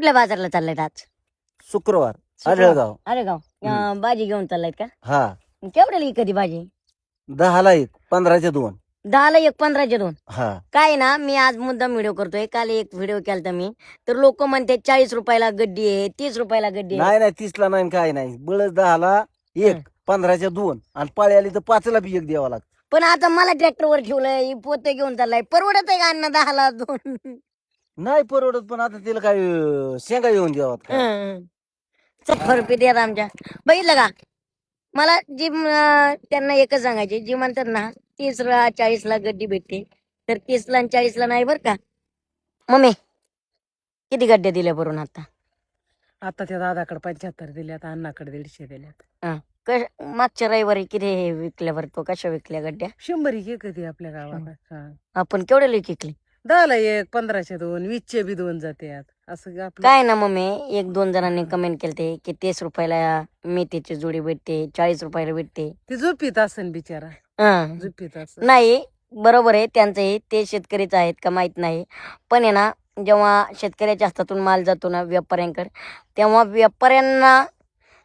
कुठल्या बाजारला चाललायत आज? शुक्रवार शुक्रवार. आढळगाव. अरे गाव भाजी घेऊन चाललायत का? हा केवढ्याला कधी भाजी? 10ला 1, 15चे 2. 10ला 1, 15चे 2. हा काय ना, मी आज मुद्दाम व्हिडिओ करतोय. काल एक व्हिडिओ केलता मी, तर लोक म्हणते 40 रुपयाला गड्डी आहे, 30 रुपयाला गड्डी आहे. नाही 30ला नाही काय नाही, बळच 10ला 1, 15चे 2 आणि पाळी आली तर 5ला बी 1 द्यावा लागतं. पण आता मला ट्रॅक्टरवर ठेवलंय, पोते घेऊन चाललाय, परवडत आहे का अण्णा 10ला 2? नाही परवडत, पण आता तिला काय शेंगा येऊन द्यावात का? फरपी द्या आमच्या. बघितलं का, मला जी त्यांना एकच सांगायचे, जी म्हणतात ना 30ला 40ला गड्डी भेटते, तर 30ला आणि 40ला नाही बर का. मम्मी किती गड्ड्या दिल्या भरून आता? आता त्या दादाकडे 75 दिल्यात, अण्णाकडे 150 दिल्यात. मागच्या रविवारी किती विकल्यावर तो कशा विकल्या गड्ड्या? 100 घे कधी आपल्या गावात. हा. आपण केवढे विकले? 10ला 1, 15चे 2, 20चे बी 2 जातात. असं आपलं काय ना मम्मी, 1-2 जणांनी कमेंट केलते की 30 रुपयाला मेथीची जोडी भेटते, 40 रुपयाला भेटते. ती झोपीत असन बिचारा, हं. झोपीत असन. नाही, बरोबर आहे त्यांचंही, ते शेतकरीच आहेत का माहित नाही. पण आहे ना, जेव्हा शेतकऱ्याच्या हातातून माल जातो ना व्यापाऱ्यांकडे, तेव्हा व्यापाऱ्यांना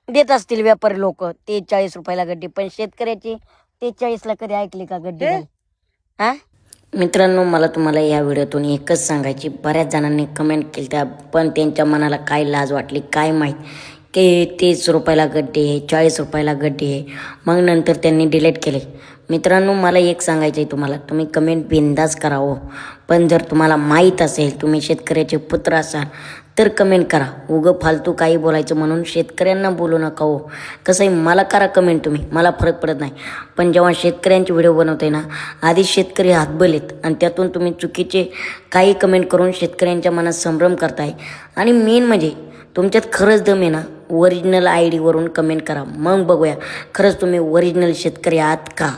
देत असतील व्यापारी लोक ते 40 रुपयाला गड्डी, पण शेतकऱ्याची 43ला कधी ऐकली का गड्डी? हा मित्रांनो, मला तुम्हाला या व्हिडिओतून एकच सांगायची, बऱ्याच जणांनी कमेंट केली त्या, पण त्यांच्या मनाला काय लाज वाटली काय माहीत, की 30 रुपयाला गड्डी आहे, 40 रुपयाला गड्डी आहे. मग नंतर त्यांनी डिलीट केले. मित्रांनो, मला एक सांगायचं आहे तुम्हाला, तुम्ही कमेंट बिंदास करा हो, पण जर तुम्हाला माहीत असेल, तुम्ही शेतकऱ्याचे पुत्र असाल तर कमेंट करा. उगं फालतू काही बोलायचं म्हणून शेतकऱ्यांना बोलू नका हो. कसं आहे, मला करा कमेंट तुम्ही, मला फरक पडत नाही, पण जेव्हा शेतकऱ्यांचे व्हिडिओ बनवते ना, आधी शेतकरी हातबलेत आणि त्यातून तुम्ही चुकीचे काही कमेंट करून शेतकऱ्यांच्या मनात संभ्रम करताय. आणि मेन म्हणजे तुमच्यात खरंच दम आहे ना, ओरिजिनल ID वरून कमेंट करा, मग बघूया खरंच तुम्ही ओरिजिनल शेतकरी आहात का.